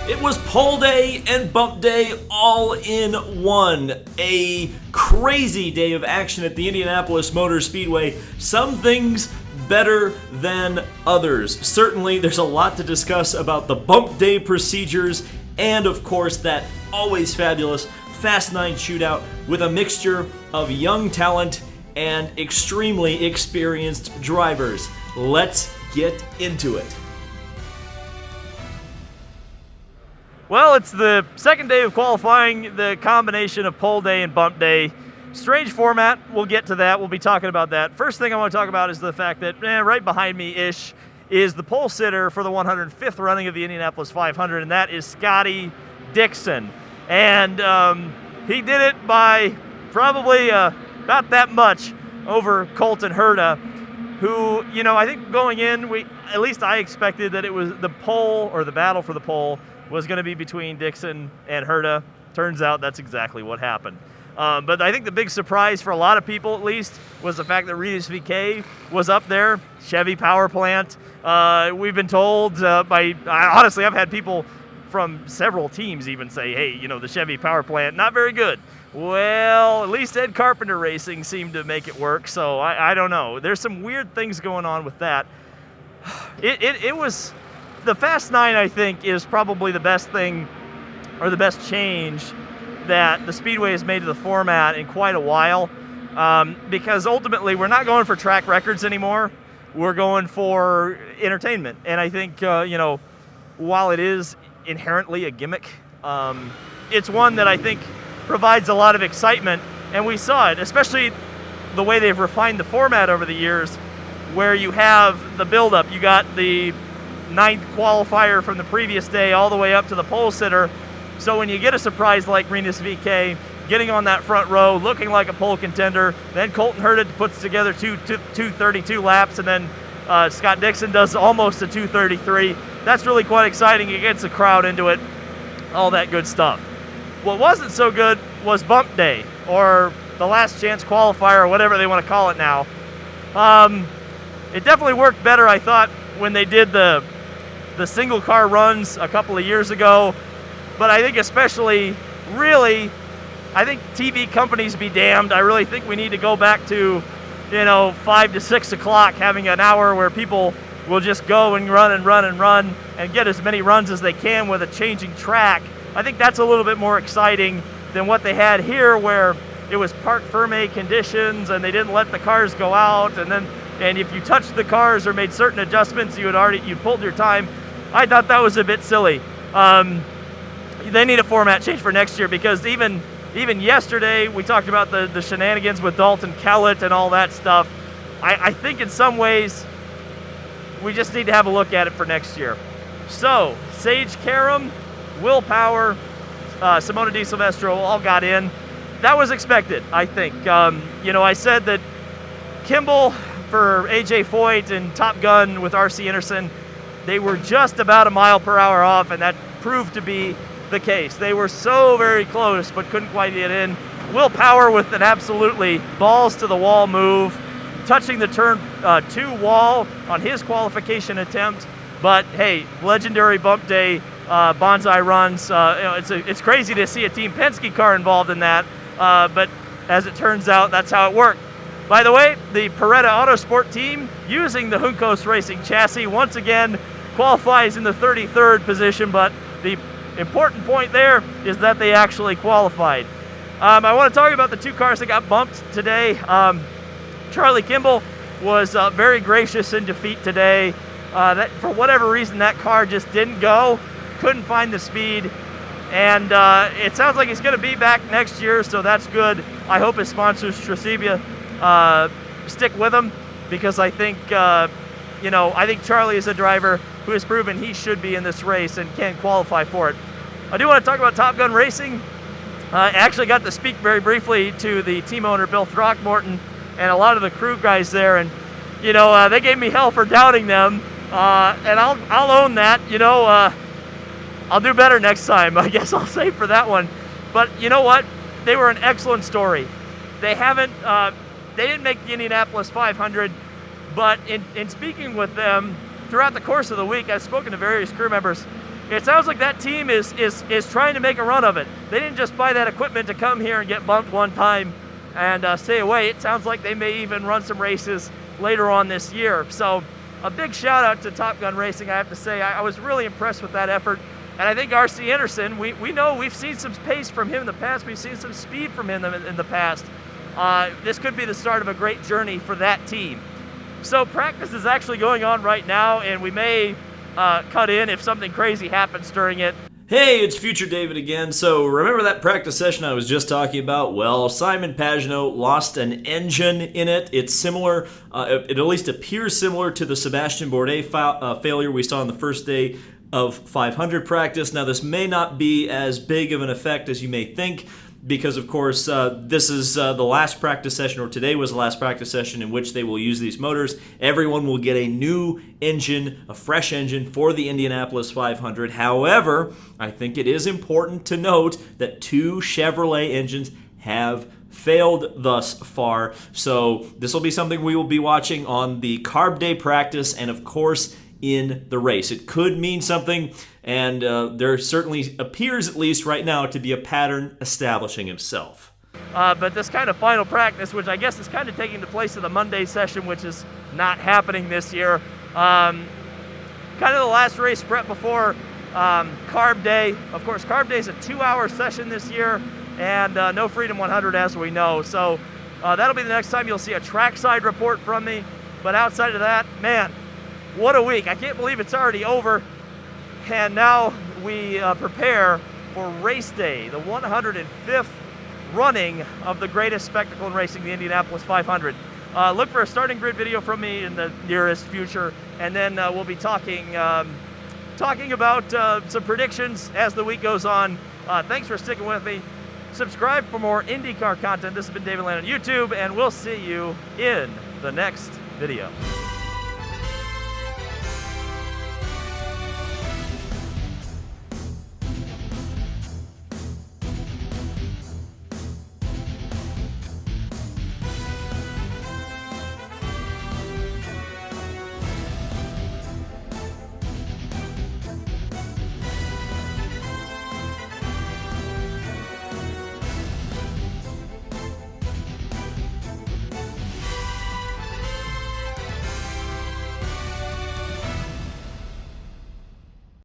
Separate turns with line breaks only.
It was pole day and bump day all in one. A crazy day of action at the Indianapolis Motor Speedway. Some things better than others. Certainly, there's a lot to discuss about the bump day procedures and, of course, that always fabulous Fast 9 shootout with a mixture of young talent and extremely experienced drivers. Let's get into it.
Well, it's the second day of qualifying, the combination of pole day and bump day. Strange format, we'll get to that, we'll be talking about that. First thing I want to talk about is the fact that right behind me-ish is the pole sitter for the 105th running of the Indianapolis 500, and that is Scotty Dixon. And he did it by probably about that much over Colton Herta, who, I think going in, at least I expected that it was the pole, or the battle for the pole, was going to be between Dixon and Herta. Turns out that's exactly what happened. But I think the big surprise for a lot of people, at least, was the fact that Rinus VeeKay was up there, Chevy power plant. We've been told honestly, I've had people from several teams even say, hey, the Chevy power plant, not very good. Well, at least Ed Carpenter Racing seemed to make it work, so I don't know. There's some weird things going on with that. It was... The Fast 9, I think, is probably the best thing, or the best change that the Speedway has made to the format in quite a while, because ultimately we're not going for track records anymore. We're going for entertainment. And I think, while it is inherently a gimmick, it's one that I think provides a lot of excitement. And we saw it, especially the way they've refined the format over the years, where you have the build-up. You got the 9th qualifier from the previous day all the way up to the pole sitter. So when you get a surprise like Rinus VeeKay getting on that front row, looking like a pole contender, then Colton Herta puts together 232 laps, and then Scott Dixon does almost a 233. That's really quite exciting. It gets the crowd into it, all that good stuff. What wasn't so good was bump day, or the last chance qualifier, or whatever they want to call it now. It definitely worked better, I thought, when they did the single car runs a couple of years ago. But I think especially, really, I think TV companies be damned. I really think we need to go back to, 5 to 6 o'clock, having an hour where people will just go and run and get as many runs as they can with a changing track. I think that's a little bit more exciting than what they had here, where it was parc fermé conditions and they didn't let the cars go out, and if you touched the cars or made certain adjustments, you pulled your time. I thought that was a bit silly. They need a format change for next year, because even yesterday we talked about the shenanigans with Dalton Kellett and all that stuff. I think in some ways we just need to have a look at it for next year. So Sage Karam, Will Power, Simona Di Silvestro all got in. That was expected, I think. I said that Kimball for AJ Foyt and Top Gun with RC Anderson, they were just about a mile per hour off, and that proved to be the case. They were so very close, but couldn't quite get in. Will Power with an absolutely balls to the wall move, touching the turn 2 wall on his qualification attempt. But hey, legendary bump day bonsai runs. It's crazy to see a Team Penske car involved in that, but as it turns out, that's how it worked. By the way, the Herta Autosport team, using the Juncos Racing chassis, once again qualifies in the 33rd position, but the important point there is that they actually qualified. I want to talk about the two cars that got bumped today. Charlie Kimball was very gracious in defeat today. That for whatever reason, that car just didn't go, couldn't find the speed, and it sounds like he's going to be back next year, so that's good. I hope his sponsors, Tracibia, stick with him, because I think I think Charlie is a driver who has proven he should be in this race and can qualify for it. I do want to talk about Top Gun Racing. I actually got to speak very briefly to the team owner, Bill Throckmorton, and a lot of the crew guys there, and they gave me hell for doubting them, and I'll own that. I'll do better next time, I guess I'll say, for that one. But you know what? They were an excellent story. They didn't make the Indianapolis 500, but in speaking with them throughout the course of the week, I've spoken to various crew members. it sounds like that team is trying to make a run of it. They didn't just buy that equipment to come here and get bumped one time and stay away. It sounds like they may even run some races later on this year. So a big shout out to Top Gun Racing, I have to say. I was really impressed with that effort. And I think R.C. Anderson, we know we've seen some pace from him in the past. We've seen some speed from him in the past. This could be the start of a great journey for that team. So practice is actually going on right now, and we may cut in if something crazy happens during it.
Hey, it's Future David again. So remember that practice session I was just talking about? Well, Simon Pagenaud lost an engine in it. It's similar, it at least appears similar to the Sebastian Bourdais failure we saw on the first day of 500 practice. Now, this may not be as big of an effect as you may think, because of course this is the last practice session, or today was the last practice session in which they will use these motors. Everyone will get a new engine, a fresh engine for the Indianapolis 500. However, I think it is important to note that 2 Chevrolet engines have failed thus far. So this will be something we will be watching on the Carb Day practice and of course in the race. It could mean something, and there certainly appears, at least right now, to be a pattern establishing itself.
But this kind of final practice, which I guess is kind of taking the place of the Monday session, which is not happening this year, kind of the last race prep before Carb Day. Of course, Carb Day is a 2-hour session this year, and no Freedom 100 as we know. So that'll be the next time you'll see a trackside report from me. But outside of that, man, what a week. I can't believe it's already over. And now we prepare for race day, the 105th running of the greatest spectacle in racing, the Indianapolis 500. Look for a starting grid video from me in the nearest future, and then we'll be talking about some predictions as the week goes on. Thanks for sticking with me. Subscribe for more IndyCar content. This has been David Land on YouTube, and we'll see you in the next video.